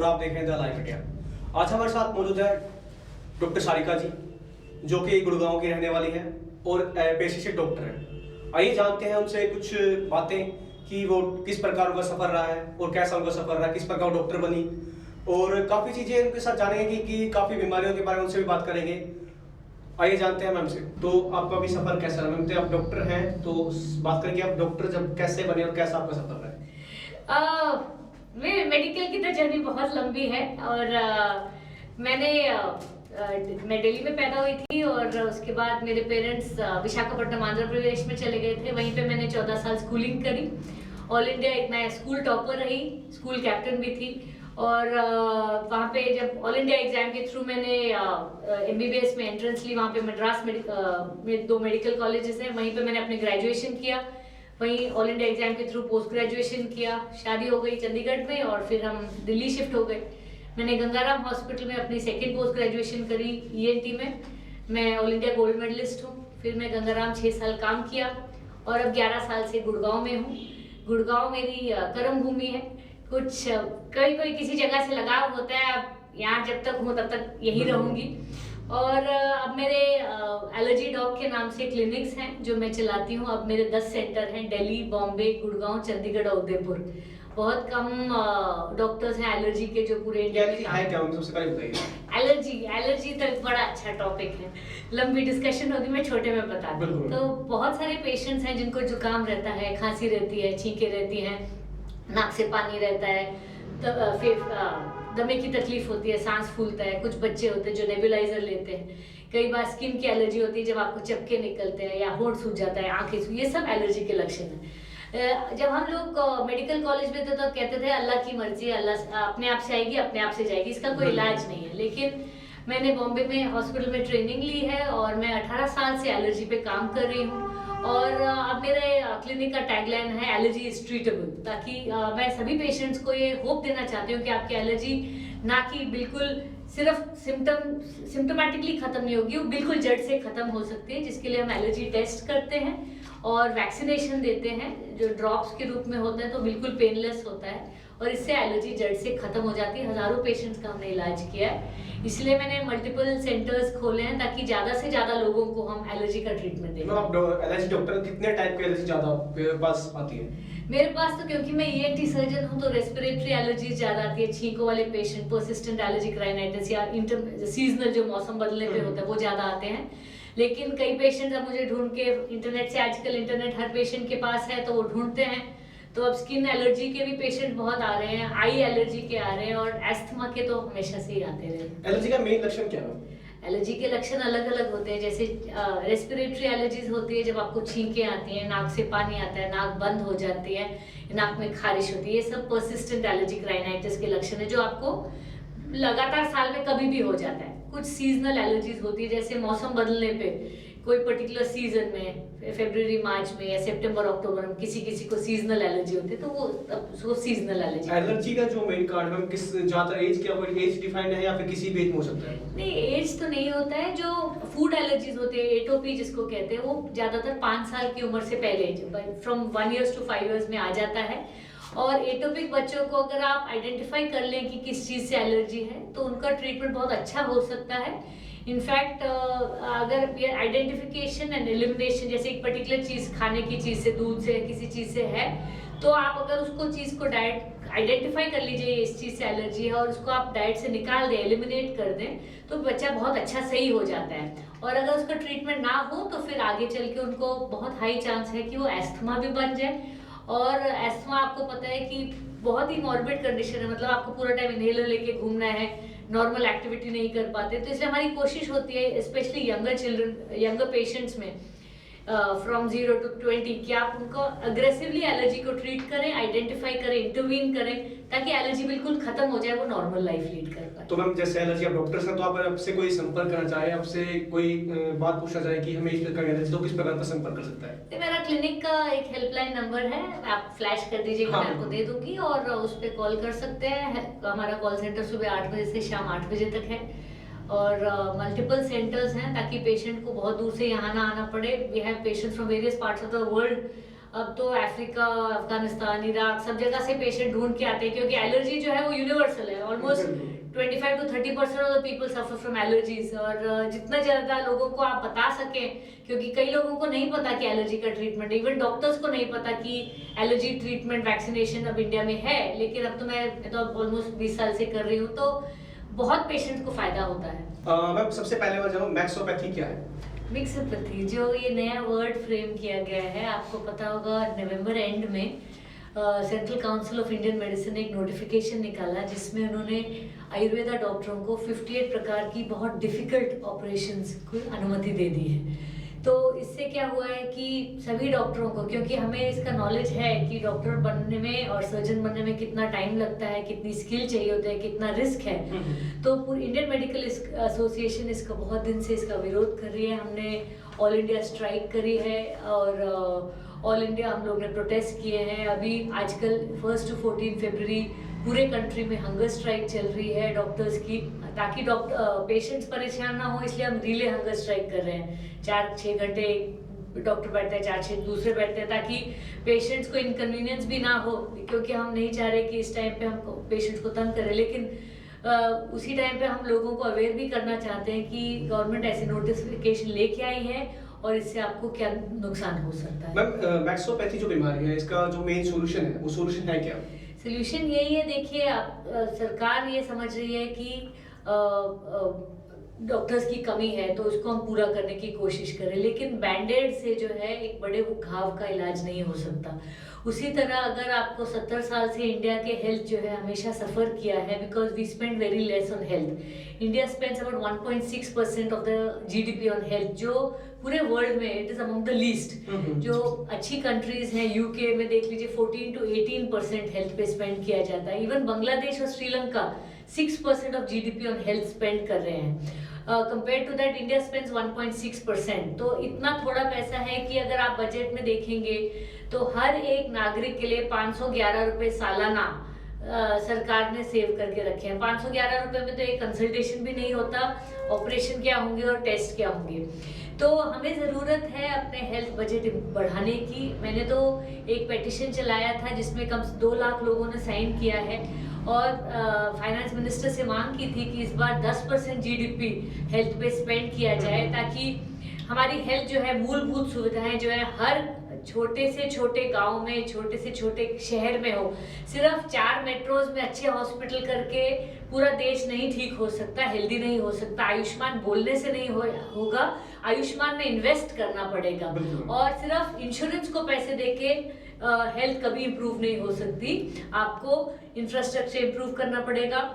आप देख रहे हैं द लाइफ इंडिया। आज हमारे साथ मौजूद है डॉक्टर सारिका जी, जो कि गुड़गांव की रहने वाली है और पेशे से डॉक्टर है। आइए जानते हैं उनसे कुछ बातें कि वो किस प्रकार उनका सफर रहा है और कैसा उनका सफर रहा है, किस प्रकार डॉक्टर बनी, और काफ़ी चीज़ें उनके साथ जानेंगे कि काफ़ी बीमारियों के बारे में उनसे भी बात करेंगे। आइए जानते हैं मैम से। तो आपका भी सफर कैसा रहा? मैम तो आप डॉक्टर हैं, तो बात करें कि आप डॉक्टर जब कैसे बने और कैसा आपका सफर रहा है। मेरे मेडिकल की तो जर्नी बहुत लंबी है और मैं दिल्ली में पैदा हुई थी और उसके बाद मेरे पेरेंट्स विशाखापट्टनम आंध्र प्रदेश में चले गए थे। वहीं पे मैंने 14 साल स्कूलिंग करी। ऑल इंडिया मैं स्कूल टॉपर रही, स्कूल कैप्टन भी थी। और वहाँ पे जब ऑल इंडिया एग्जाम के थ्रू मैंने MBBS में एंट्रेंस ली, वहाँ पे मद्रास में 2 मेडिकल कॉलेजेस हैं, वहीं पे मैंने अपने ग्रेजुएशन किया। वहीं ऑल इंडिया एग्जाम के थ्रू पोस्ट ग्रेजुएशन किया। शादी हो गई चंडीगढ़ में और फिर हम दिल्ली शिफ्ट हो गए। मैंने गंगाराम हॉस्पिटल में अपनी सेकेंड पोस्ट ग्रेजुएशन करी ENT में। मैं ऑल इंडिया गोल्ड मेडलिस्ट हूँ। फिर मैं गंगाराम 6 साल काम किया और अब 11 साल से गुड़गांव में हूँ। गुड़गांव मेरी कर्म भूमि है। कुछ कोई किसी जगह से लगाव होता है। अब यहाँ जब तक हूँ तब तक यही रहूँगी। और अब मेरे एलर्जी डॉग के नाम से क्लिनिक्स हैं जो मैं चलाती हूँ। अब मेरे 10 सेंटर हैं, दिल्ली, बॉम्बे, गुड़गांव, चंडीगढ़ और उदयपुर। बहुत कम डॉक्टर्स हैं एलर्जी के जो पूरे इंडिया में है क्या सबसे पहले बताइए। एलर्जी तो एक बड़ा अच्छा टॉपिक है, लंबी डिस्कशन होगी, मैं छोटे में बताती हूँ। तो बहुत सारे पेशेंट्स हैं जिनको जुकाम रहता है, खांसी रहती है, छींके रहती हैं, नाक से पानी रहता है, तो फिर दमे की तकलीफ होती है, सांस फूलता है। कुछ बच्चे होते हैं जो नेबुलाइजर लेते हैं। कई बार स्किन की एलर्जी होती है, जब आपको चपके निकलते हैं या होंठ सूज जाता है, आंखें सूज, ये सब एलर्जी के लक्षण हैं। जब हम लोग मेडिकल कॉलेज में थे तो कहते थे अल्लाह की मर्जी, अल्लाह अपने आप से आएगी, अपने आप से जाएगी, इसका कोई इलाज नहीं है। लेकिन मैंने बॉम्बे में हॉस्पिटल में ट्रेनिंग ली है और मैं 18 साल से एलर्जी पे काम कर रही हूँ। और अब मेरे क्लिनिक का टैगलाइन है एलर्जी इज ट्रीटेबल, ताकि मैं सभी पेशेंट्स को ये होप देना चाहती हूँ कि आपकी एलर्जी ना कि बिल्कुल सिर्फ सिम्टोमेटिकली खत्म नहीं होगी, वो बिल्कुल जड़ से खत्म हो सकती है, जिसके लिए हम एलर्जी टेस्ट करते हैं और वैक्सीनेशन देते हैं जो ड्रॉप्स के रूप में होता है, तो बिल्कुल पेनलेस होता है और इससे एलर्जी जड़ से खत्म हो जाती है। हजारों पेशेंट्स का हमने इलाज किया है, इसलिए मैंने मल्टीपल सेंटर्स खोले हैं ताकि ज्यादा से ज्यादा लोगों को हम एलर्जी का ट्रीटमेंट दें। आप एलर्जी डॉक्टर, कितने टाइप की एलर्जी ज्यादा आपके पास आती है? मेरे पास तो क्योंकि मैं ENT सर्जन हूँ तो रेस्पिरेटरी एलर्जी ज्यादा आती है। छींकों वाले पेशेंट, पर्सिस्टेंट एलर्जिक राइनाइटिस या सीजनल जो मौसम बदलने पे होता है वो ज्यादा आते हैं। लेकिन कई पेशेंट्स अब मुझे ढूंढ के इंटरनेट से, आजकल इंटरनेट हर पेशेंट के पास है तो वो ढूंढते हैं, तो अब स्किन एलर्जी के भी पेशेंट बहुत आ रहे हैं, आई एलर्जी के आ रहे हैं और एस्थमा के तो हमेशा से ही आते रहे। एलर्जी का मेन लक्षण क्या है? एलर्जी के लक्षण अलग अलग होते हैं। जैसे रेस्पिरेटरी एलर्जीज होती है, जब आपको छींकें आती हैं, नाक से पानी आता है, नाक बंद हो जाती है, नाक में खारिश होती है, ये सब पर्सिस्टेंट एलर्जिक राइनाइटिस के लक्षण है जो आपको लगातार साल में कभी भी हो जाता है। कुछ सीजनल एलर्जीज होती है, जैसे मौसम बदलने पे कोई पर्टिकुलर सीजन में, फरवरी मार्च में या सितंबर अक्टूबर में किसी को सीजनल एलर्जी होती है, तो वो सीजनल एलर्जी। एलर्जी का जो मेन कारण है किस ज्यादा एज, क्या कोई एज डिफाइंड है या फिर किसी भी एज में हो सकता है? नहीं, एज तो नहीं होता है। जो फूड एलर्जीज होते हैं, एटोपी जिसको कहते हैं, वो ज्यादातर 5 साल की उम्र से पहले, फ्रॉम 1 ईयर to 5 years में आ जाता है। और एटोपिक बच्चों को अगर आप आइडेंटिफाई कर लें कि किस चीज से एलर्जी है तो उनका ट्रीटमेंट बहुत अच्छा हो सकता है। इनफैक्ट अगर ये आइडेंटिफिकेशन एंड एलिमिनेशन, जैसे एक पर्टिकुलर चीज खाने की चीज से, दूध से, किसी चीज से है, तो आप अगर उसको चीज को डाइट आइडेंटिफाई कर लीजिए इस चीज से एलर्जी है और उसको आप डाइट से निकाल दें, एलिमिनेट कर दें, तो बच्चा बहुत अच्छा सही हो जाता है। और अगर उसका ट्रीटमेंट ना हो तो फिर आगे चल के उनको बहुत हाई चांस है कि वो एस्थमा भी बन जाए। और एस्थमा आपको पता है कि बहुत ही मॉर्बिड कंडीशन है, मतलब आपको पूरा टाइम इनहेलर लेके घूमना है, नॉर्मल एक्टिविटी नहीं कर पाते। तो इसलिए हमारी कोशिश होती है स्पेशली यंगर पेशेंट्स में फ्रॉम 0 to 20 कि आप उनको अग्रेसिवली एलर्जी को ट्रीट करें, आइडेंटिफाई करें, इंटरवीन करें, ताकि एलर्जी बिल्कुल खत्म हो जाए, वो नॉर्मल लाइफ लीड कर पाए। तो मैम जैसे एलर्जी आप डॉक्टर से, तो आप आपसे कोई संपर्क करना चाहे, आपसे कोई बात पूछना चाहे कि हमें इस प्रकार की एलर्जी, तो किस प्रकार का संपर्क कर सकता है? तो मेरा क्लिनिक का एक हेल्पलाइन नंबर है, आप फ्लैश कर दीजिएगा, हाँ, मैं आपको दे दूंगी और उस पर कॉल कर सकते हैं। हमारा कॉल सेंटर सुबह 8 बजे से शाम 8 बजे तक है और मल्टीपल सेंटर्स हैं ताकि पेशेंट को बहुत दूर से यहाँ ना आना पड़े। We have patients from various parts of the world. अब तो अफ्रीका, अफगानिस्तान, इराक सब जगह से पेशेंट ढूंढ के आते हैं, क्योंकि एलर्जी जो है वो यूनिवर्सल है। Almost 25 to 30% of the people suffer from allergies. और जितना ज्यादा लोगों को आप बता सकें, क्योंकि कई लोगों को नहीं पता कि एलर्जी का ट्रीटमेंट, इवन डॉक्टर्स को नहीं पता कि एलर्जी ट्रीटमेंट वैक्सीनेशन अब इंडिया में है। लेकिन अब तो मैं तो ऑलमोस्ट 20 साल से कर रही हूँ, तो बहुत पेशेंट को फायदा होता है। मैम सबसे पहले मैं जानूँ मैक्सोपैथी क्या है? मिक्सोपैथी जो ये नया वर्ड फ्रेम किया गया है, आपको पता होगा नवंबर एंड में central council of Indian medicine ने एक नोटिफिकेशन निकाला, जिसमें उन्होंने आयुर्वेदा डॉक्टरों को 58 प्रकार की बहुत डिफिकल्ट ऑपरेशंस को अनुमति दे दी है। तो इससे क्या हुआ है कि सभी डॉक्टरों को, क्योंकि हमें इसका नॉलेज है कि डॉक्टर बनने में और सर्जन बनने में कितना टाइम लगता है, कितनी स्किल चाहिए होता है, कितना रिस्क है, तो पूरी इंडियन मेडिकल एसोसिएशन इसका बहुत दिन से इसका विरोध कर रही है। हमने ऑल इंडिया स्ट्राइक करी है और ऑल इंडिया हम लोग ने प्रोटेस्ट किए हैं। अभी आजकल 1 to 14 फरवरी पूरे कंट्री में हंगर स्ट्राइक चल रही है डॉक्टर्स की, ताकि पेशेंट्स परेशान ना हो, इसलिए हम रिले हंगर स्ट्राइक कर रहे हैं। 4-6 घंटे डॉक्टर बैठते हैं, 4-6 दूसरे बैठते हैं, ताकि पेशेंट्स को इनकन्वीनियंस भी ना हो, क्योंकि हम नहीं चाह रहे कि इस टाइम पे हम पेशेंट्स को तंग करें। लेकिन उसी टाइम पे हम लोगों को अवेयर भी करना चाहते हैं कि गवर्नमेंट ऐसी नोटिफिकेशन लेके आई है और इससे आपको क्या नुकसान हो सकता है। मैम मैक्सोपैथी जो बीमारी है, इसका जो मेन सॉल्यूशन है, वो सॉल्यूशन है क्या? सोल्यूशन यही है, देखिए आप सरकार ये समझ रही है कि डॉक्टर्स की कमी है, तो उसको हम पूरा करने की कोशिश करें, लेकिन बैंडेड से जो है एक बड़े घाव का इलाज नहीं हो सकता। उसी तरह अगर आपको 70 साल से इंडिया के हेल्थ जो है हमेशा सफ़र किया है, because we spend very less on health. India spends about 1.6% of the GDP on health, जो पूरे वर्ल्ड में it is among the least. जो अच्छी कंट्रीज हैं, यूके में देख लीजिए 14 to 18% हेल्थ पे स्पेंड किया जाता है। इवन बांग्लादेश और Sri Lanka 6% of GDP on health spend कर रहे हैं। Compare to that India spends 1.6%। तो इतना थोड़ा पैसा है कि अगर आप बजट में देखेंगे तो हर एक नागरिक के लिए 511 रुपए सालाना सरकार ने सेव करके रखे हैं। 511 रुपए में तो एक कंसल्टेशन भी नहीं होता, ऑपरेशन क्या होंगे और टेस्ट क्या होंगे। तो हमें ज़रूरत है अपने हेल्थ बजट बढ़ाने की। मैंने तो एक पेटिशन चलाया था जिसमें कम से 2 लाख लोगों ने साइन किया है, और फाइनेंस मिनिस्टर से मांग की थी कि इस बार 10% जीडीपी हेल्थ पे स्पेंड किया जाए, ताकि हमारी हेल्थ जो है, मूलभूत सुविधाएं जो है हर छोटे से छोटे गांव में, छोटे से छोटे शहर में हो। सिर्फ 4 मेट्रोज में अच्छे हॉस्पिटल करके पूरा देश नहीं ठीक हो सकता, हेल्दी नहीं हो सकता। आयुष्मान बोलने से नहीं होगा, आयुष्मान में इन्वेस्ट करना पड़ेगा, और सिर्फ इंश्योरेंस को पैसे देके हेल्थ कभी इंप्रूव नहीं हो सकती। आपको इंफ्रास्ट्रक्चर इंप्रूव करना पड़ेगा।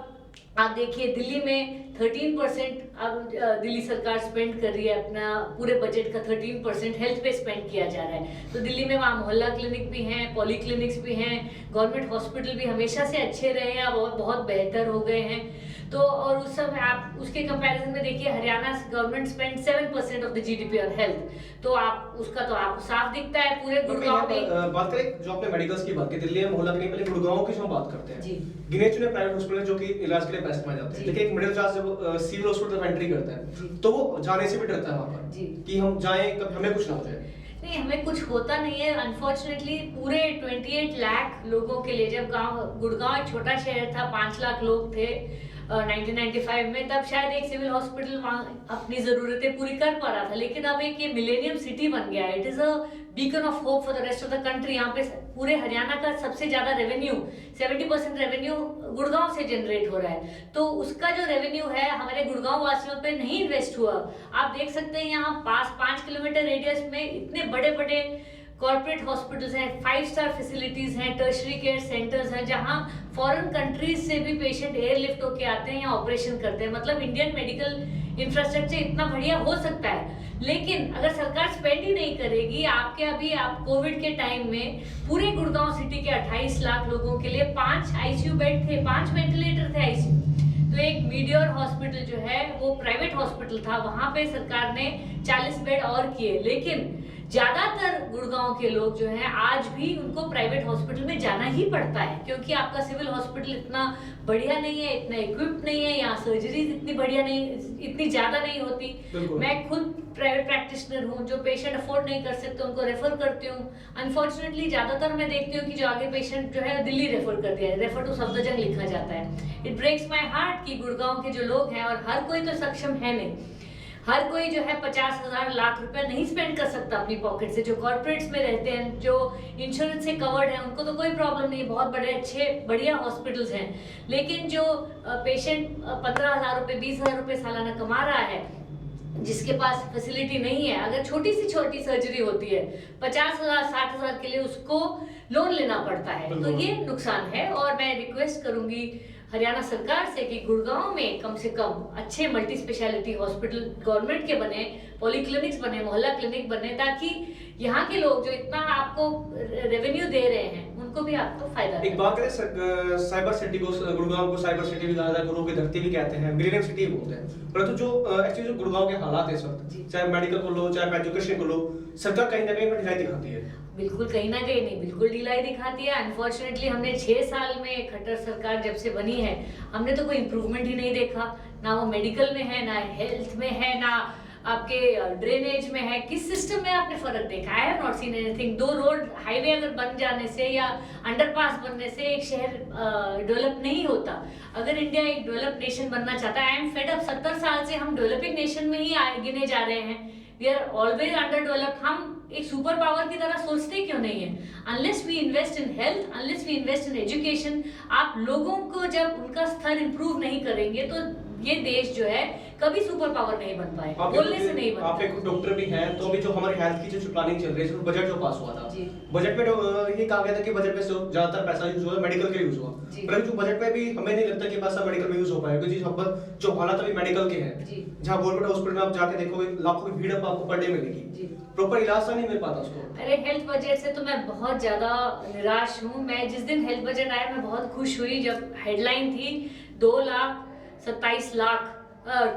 आप देखिए दिल्ली में 13% अब दिल्ली सरकार स्पेंड कर रही है, अपना पूरे बजट का 13% हेल्थ पे स्पेंड किया जा रहा है। तो दिल्ली में वहाँ मोहल्ला क्लिनिक भी हैं, पॉली क्लिनिक्स भी हैं, गवर्नमेंट हॉस्पिटल भी हमेशा से अच्छे रहे हैं, अब बहुत बेहतर हो गए हैं। तो और उस समय आप उसके कंपैरिजन में देखिए, Haryana government spend 7% of the GDP on health. तो आप उसका तो आपको साफ दिखता है पूरे गुड़गांव में। बात करें जो आपने मेडिकल्स की बात की, दिल्ली में मोहल्ला क्लिनिक, पहले गुड़गांव की जो हम बात करते हैं, गिने चुने प्राइवेट हॉस्पिटल जो कि इलाज के लिए पैसे कमाए जाते हैं, लेकिन एक मिडिल क्लास जब सिविल हॉस्पिटल में एंट्री करता है तो वो जाने से भी डरता है वहां पर कि हम जाएं कभी हमें कुछ ना हो जाए। नहीं, हमें कुछ होता नहीं है अनफॉर्चुनेटली। पूरे 28 लाख लोगों के लिए, जब गुड़गांव एक छोटा शहर था, 5 लाख लोग थे 1995 में, तब शायद एक सिविल हॉस्पिटल वहाँ अपनी जरूरतें पूरी कर पा रहा था। लेकिन अब एक ये मिलेनियम सिटी बन गया है, it is a beacon of hope for the rest of the country. यहाँ पे पूरे हरियाणा का सबसे ज्यादा रेवेन्यू, 70% रेवेन्यू गुड़गांव से जनरेट हो रहा है। तो उसका जो रेवेन्यू है हमारे गुड़गांव वासियों पे नहीं इन्वेस्ट हुआ। आप देख सकते हैं यहाँ पास 5 किलोमीटर रेडियस में इतने बड़े बड़े कॉर्पोरेट हॉस्पिटल्स हैं, 5 स्टार फैसिलिटीज हैं, टर्शरी केयर सेंटर्स हैं, जहां फॉरेन कंट्रीज से भी पेशेंट एयरलिफ्ट होके आते हैं या ऑपरेशन करते हैं। मतलब इंडियन मेडिकल इंफ्रास्ट्रक्चर इतना बढ़िया हो सकता है, लेकिन अगर सरकार स्पेंड ही नहीं करेगी। आप कोविड के टाइम में पूरे गुड़गांव सिटी के 28 लाख लोगों के लिए 5 आईसीयू बेड थे, 5 वेंटिलेटर थे आईसीयू। तो एक मीडियर हॉस्पिटल जो है वो प्राइवेट हॉस्पिटल था, वहां पे सरकार ने 40 बेड और किए। लेकिन ज्यादातर गुड़गांव के लोग जो हैं आज भी उनको प्राइवेट हॉस्पिटल में जाना ही पड़ता है, क्योंकि आपका सिविल हॉस्पिटल इतना बढ़िया नहीं है, इतना इक्विप्ड नहीं है, यहाँ सर्जरीज इतनी बढ़िया नहीं, इतनी ज्यादा नहीं होती। मैं खुद प्राइवेट प्रैक्टिशनर हूँ, जो पेशेंट अफोर्ड नहीं कर सकते उनको रेफर करती हूँ। अनफॉर्चुनेटली ज्यादातर मैं देखती हूँ कि जो आगे पेशेंट जो है दिल्ली रेफर कर दिया है, रेफर टू सफदरजंग लिखा जाता है। इट ब्रेक्स माई हार्ट कि गुड़गांव के जो लोग हैं, और हर कोई तो सक्षम है नहीं, हर कोई जो है 50,000 लाख रुपए नहीं स्पेंड कर सकता अपनी पॉकेट से। जो कॉर्पोरेट्स में रहते हैं, जो इंश्योरेंस से कवर्ड है, उनको तो कोई प्रॉब्लम नहीं, बहुत बड़े अच्छे बढ़िया हॉस्पिटल्स हैं। लेकिन जो पेशेंट 15,000 रुपए 20,000 रुपए सालाना कमा रहा है, जिसके पास फैसिलिटी नहीं है, अगर छोटी सी छोटी सर्जरी होती है 50,000 60,000 के लिए उसको लोन लेना पड़ता है, तो ये नुकसान है। और मैं रिक्वेस्ट करूंगी हरियाणा सरकार से कि गुड़गांव में कम से कम अच्छे मल्टी स्पेशलिटी हॉस्पिटल गवर्नमेंट के बने, पॉलीक्लिनिक्स बने, मोहल्ला क्लिनिक बने, ताकि यहाँ के लोग जो इतना आपको रेवेन्यू दे रहे हैं उनको भी आपको फायदा। एक बात करें साइबर सिटी को, गुड़गांव को साइबर सिटी भी कहा जाता है, गुरु की धरती भी कहते हैं, मिलेनियम सिटी भी बोलते हैं, परंतु जो एक्चुअली जो गुड़गांव के हालात है इस वक्त, चाहे मेडिकल को लो चाहे एजुकेशन को लो, सरकार कहीं ना कहीं पर ढिलाई दिखाती है। बिल्कुल कहीं ना कहीं नहीं, बिल्कुल ढिलाई दिखाती है। अनफॉर्चुनेटली हमने 6 साल में खट्टर सरकार जब से बनी है, हमने तो कोई इम्प्रूवमेंट ही नहीं देखा, ना वो मेडिकल में है, ना हेल्थ में है, ना आपके ड्रेनेज में है। किस सिस्टम में आपने फर्क देखा? I have not seen anything. 2 road highway अगर बन जाने से या अंडरपास बनने से एक शहर डेवलप नहीं होता। अगर इंडिया एक डेवलप नेशन बनना चाहता है, आई एम फेड अप, 70 साल से हम डेवलपिंग नेशन में ही गिने जा रहे हैं। We are always under developed. हम एक सुपर पावर की तरह सोचते क्यों नहीं है? Unless we invest in health, unless we invest in education, आप लोगों को जब उनका स्तर इंप्रूव नहीं करेंगे तो ये देश जो है कभी सुपर पावर नहीं बन पाए, बोलने से नहीं बनता। आप एक डॉक्टर भी हैं, तो अभी जो हमारी हेल्थ की जो प्लानिंग चल रही है, बजट जो पास हुआ था, बजट में ये कहा गया था कि बजट में ज्यादातर पैसा यूज हुआ मेडिकल के यूज हुआ, परंतु बजट में भी हमें नहीं लगता कि पैसा मेडिकल में यूज हो पाएगा, क्योंकि जो हालात अभी मेडिकल के हैं, जहाँ गवर्नमेंट हॉस्पिटल में आप जाके देखोगे लाखों की भीड़ आपको पर डे मिलेगी, प्रॉपर इलाज नहीं मिल पाता उसको। अरे हेल्थ बजट से तो मैं बहुत ज्यादा निराश हूँ। मैं जिस दिन हेल्थ बजट आया मैं बहुत खुश हुई, जब हेडलाइन थी 2,27,00,000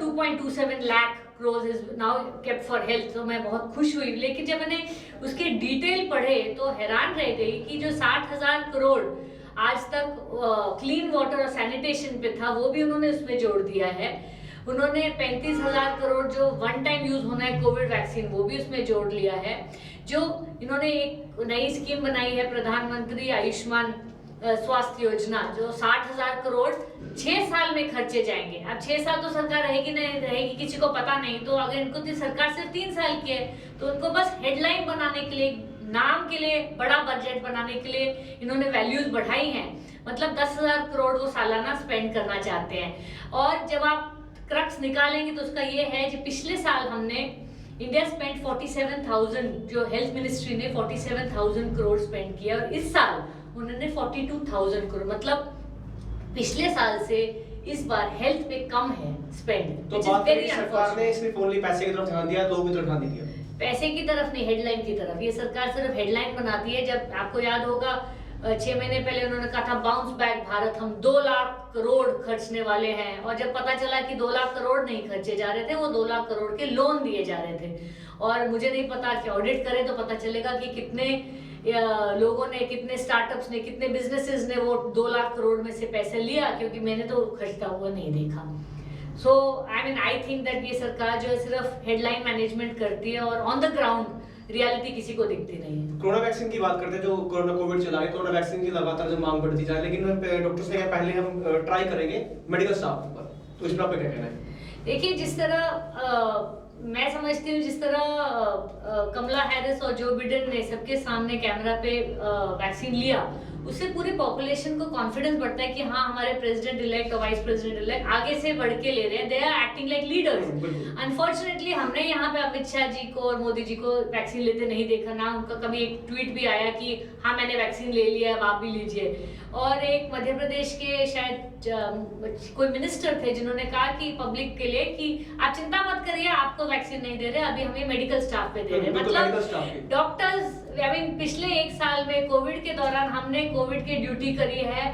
2.27 lakh crores is now kept for health, तो मैं बहुत खुश हुई। लेकिन जब मैंने उसके डिटेल पढ़े तो हैरान रह गई कि जो 60,000 करोड़ आज तक क्लीन वाटर और सैनिटेशन पे था, वो भी उन्होंने उसमें जोड़ दिया है। उन्होंने 35,000 करोड़ जो वन टाइम यूज होना है कोविड वैक्सीन, वो भी उसमें जोड़ लिया है। जो इन्होंने एक नई स्कीम बनाई है प्रधानमंत्री आयुष्मान स्वास्थ्य योजना, जो 60,000 करोड़ 6 साल में खर्चे जाएंगे। अब 6 साल तो सरकार रहेगी नहीं रहेगी किसी को पता नहीं, तो अगर इनको सरकार सिर्फ 3 साल की है तो उनको बस हेडलाइन बनाने के लिए, नाम के लिए, बड़ा बजट बनाने के लिए इन्होंने वैल्यूज बढ़ाई हैं। मतलब 10,000 करोड़ वो सालाना स्पेंड करना चाहते हैं। और जब आप क्रक्स निकालेंगे तो उसका ये है कि पिछले साल हमने इंडिया स्पेंड 47,000, जो हेल्थ मिनिस्ट्री ने 47,000 करोड़ स्पेंड किया, और इस साल उन्होंने 42,000 करोड़, मतलब पिछले साल से इस बार हेल्थ पे कम है स्पेंड। तो बात करें सरकार ने सिर्फ ओनली पैसे की तरफ ध्यान दिया, लोगों की तरफ ध्यान नहीं दिया। पैसे की तरफ नहीं, हेडलाइन की तरफ। ये सरकार सिर्फ हेडलाइन बनाती है। जब आपको याद होगा 6 महीने पहले उन्होंने कहा था बाउंस बैक भारत, हम 2 लाख करोड़ खर्चने वाले हैं, और जब पता चला कि 2 लाख करोड़ नहीं खर्चे जा रहे थे, वो 2 लाख करोड़ के लोन दिए जा रहे थे। और मुझे नहीं पता कि ऑडिट करें तो पता चलेगा कि कितने लोगों ने, कितने स्टार्टअप्स ने, कितने बिजनेसेस ने वो 2 लाख करोड़ में से पैसे लिया, क्योंकि मैंने तो खर्चता हुआ नहीं देखा। सो आई थिंक दैट ये सरकार जो है सिर्फ हेडलाइन मैनेजमेंट करती है और ऑन द ग्राउंड रियलिटी किसी को दिखती नहीं है। कोरोना वैक्सीन की बात करते हैं, जो कोरोना कोविड चला है, कोरोना वैक्सीन की लगातार जो मांग बढ़ती जा रही है, लेकिन डॉक्टर्स ने कहा पहले हम ट्राई करेंगे मेडिकल स्टाफ पर, तो इस पर आपका क्या कहना है? देखिए, जिस तरह मैं समझती हूँ, जिस तरह कमला हैरिस और जो बिडेन ने सबके सामने कैमरा पे वैक्सीन लिया, उससे पूरी पॉपुलेशन को कॉन्फिडेंस बढ़ता है कि हाँ, हमारे प्रेसिडेंट इलेक्ट और वाइस प्रेसिडेंट इलेक्ट आगे से बढ़ के ले रहे हैं, they are acting like leaders. Unfortunately हमने यहाँ पे अमित शाह जी को और मोदी जी को वैक्सीन लेते नहीं देखा ना। उनका कभी एक ट्वीट भी आया कि हाँ, मैंने वैक्सीन ले लिया, अब आप भी लीजिए। और एक मध्य प्रदेश के शायद कोई मिनिस्टर थे जिन्होंने कहा कि पब्लिक के लिए कि आप चिंता मत करिए, आपको वैक्सीन नहीं दे रहे, अभी हमें मेडिकल स्टाफ पे दे रहे हैं। मतलब डॉक्टर्स, पिछले 1 साल में कोविड के दौरान हमने कोविड की ड्यूटी करी है।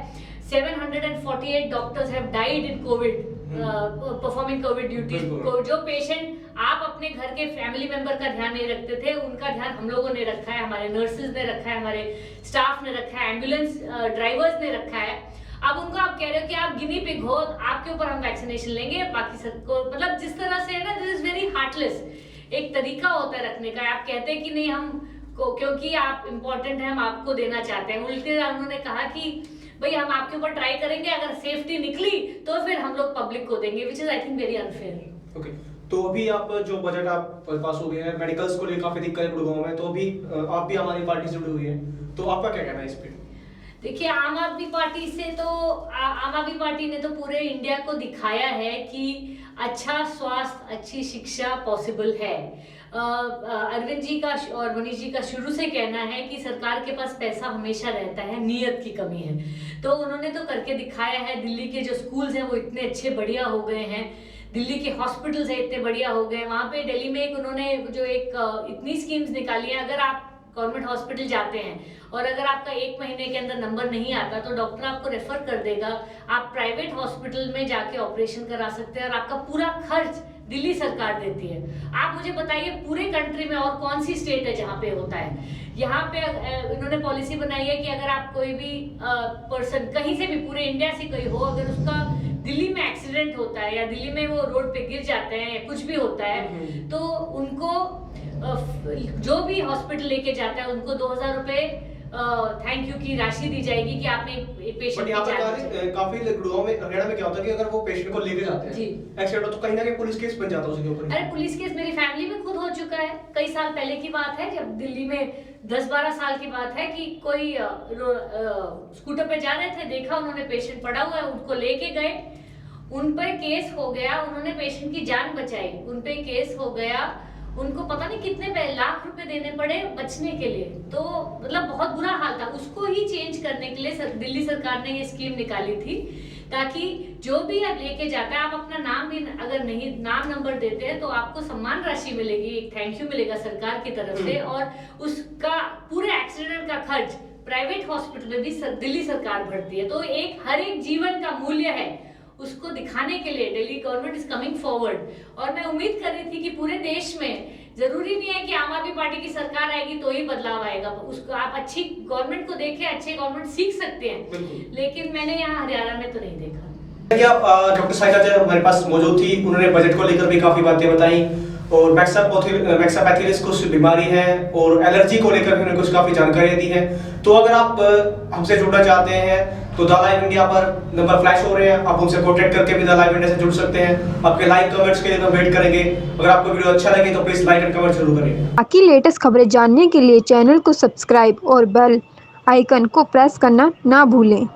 748 doctors have died in Covid performing Covid duties बिल्कुल। को, जो पेशेंट आप अपने घर के फैमिली मेंबर का ध्यान नहीं रखते थे, उनका ध्यान हम लोगों ने रखा है, हमारे नर्सेज ने रखा है, हमारे स्टाफ ने रखा है, एम्बुलेंस ड्राइवर्स ने रखा है। अब उनको आप कह रहे हो कि आप गिनी पिग हो, आपके ऊपर हम वैक्सीनेशन लेंगे, बाकी सबको, मतलब जिस तरह से है ना, दिस इज वेरी हार्टलेस। एक तरीका होता है रखने का, आप कहते हैं कि नहीं हम क्योंकि आप इम्पोर्टेंट है, हम आपको देना चाहते हैं। उल्टे उन्होंने कहा कि भाई हम आपके ऊपर ट्राई करेंगे, अगर सेफ्टी निकली तो फिर हम लोग पब्लिक को देंगे, which is I think very unfair. Okay, तो अभी आप जो बजट आप पास हो गया है, मेडिकल्स को लेकर काफी दिक्कत है गुड़गांव में, तो अभी आप भी हमारी पार्टी से जुड़ी हुई है, तो आपका क्या कहना है इस पे? देखिए, आम आदमी पार्टी से तो आम आदमी पार्टी ने तो पूरे इंडिया को दिखाया है कि अच्छा स्वास्थ्य, अच्छी शिक्षा पॉसिबल है। अरविंद जी का और मनीष जी का शुरू से कहना है कि सरकार के पास पैसा हमेशा रहता है, नीयत की कमी है, तो उन्होंने तो करके दिखाया है। दिल्ली के जो स्कूल्स हैं वो इतने अच्छे बढ़िया हो गए हैं, दिल्ली के हॉस्पिटल्स हैं इतने बढ़िया हो गए हैं। वहाँ पे दिल्ली में एक उन्होंने जो एक इतनी स्कीम्स निकाली है, अगर आप गवर्नमेंट हॉस्पिटल जाते हैं और अगर आपका 1 महीने के अंदर नंबर नहीं आता तो डॉक्टर आपको रेफर कर देगा, आप प्राइवेट हॉस्पिटल में जाके ऑपरेशन करा सकते हैं और आपका पूरा खर्च दिल्ली सरकार देती है। आप मुझे बताइए पूरे कंट्री में और कौन सी स्टेट है जहाँ पे होता है? यहाँ पे इन्होंने पॉलिसी बनाई है कि अगर आप कोई भी पर्सन कहीं से भी, पूरे इंडिया से कोई हो, अगर उसका दिल्ली में एक्सीडेंट होता है या दिल्ली में वो रोड पे गिर जाते हैं या कुछ भी होता है, तो उनको जो भी हॉस्पिटल लेके जाता है उनको 2000 रुपए थैंक यू की राशि दी जाएगी कि आपने पेशेंट की जान। काफी गुड़गांव में, हरियाणा में क्या होता है कि अगर वो पेशेंट को लेके जाते हैं, जी, एक्सीडेंट हो, तो कहीं ना कहीं पुलिस केस बन जाता है उसके ऊपर। अरे पुलिस केस मेरी फैमिली में खुद हो चुका है, कई साल पहले की बात है, जब दिल्ली में 10-12 साल की बात है कि कोई स्कूटर पे जा रहे थे, देखा उन्होंने पेशेंट पड़ा हुआ है, उनको लेके गए, उन पर केस हो गया, उन्होंने पेशेंट की जान बचाई, उन पे केस हो गया, उनको पता नहीं कितने लाख रुपए देने पड़े बचने के लिए। तो मतलब बहुत बुरा हाल था। उसको ही चेंज करने के लिए दिल्ली सरकार ने ये स्कीम निकाली थी, ताकि जो भी आप लेके जाता है, आप अपना नाम भी अगर नहीं, नाम नंबर देते हैं तो आपको सम्मान राशि मिलेगी, एक थैंक यू मिलेगा सरकार की तरफ से, और उसका पूरे एक्सीडेंट का खर्च प्राइवेट हॉस्पिटल में भी दिल्ली सरकार भरती है। तो एक हर एक जीवन का मूल्य है, उसको दिखाने के लिए Delhi government is coming forward. और मैं उम्मीद कर रही थी कि पूरे देश में, जरूरी नहीं है कि आम आदमी पार्टी की सरकार आएगी तो ही बदलाव आएगा, उसको आप अच्छी गवर्नमेंट को देखें, अच्छे गवर्नमेंट सीख सकते हैं, लेकिन मैंने यहाँ हरियाणा में तो नहीं देखा। डॉक्टर सारिका जी हमारे पास मौजूद थी, उन्होंने बजट को लेकर भी काफी बातें बताई, और मैक्सापैथिलिस कुछ बीमारी है और एलर्जी को लेकर भी उन्होंने कुछ काफी जानकारियां दी हैं। तो अगर आप हमसे जुड़ना चाहते हैं तो द लाइव इंडिया पर नंबर फ्लैश हो रहे हैं, आप उनसे कॉन्टैक्ट करके भी द लाइव इंडिया से जुड़ सकते हैं। आपके लाइक कमेंट्स के लिए हम वेट करेंगे। अगर आपको वीडियो अच्छा लगे तो प्लीज लाइक एंड कमेंट जरूर करें। बाकी लेटेस्ट खबरें जानने के लिए चैनल को सब्सक्राइब और बेल आइकन को प्रेस करना ना भूलें।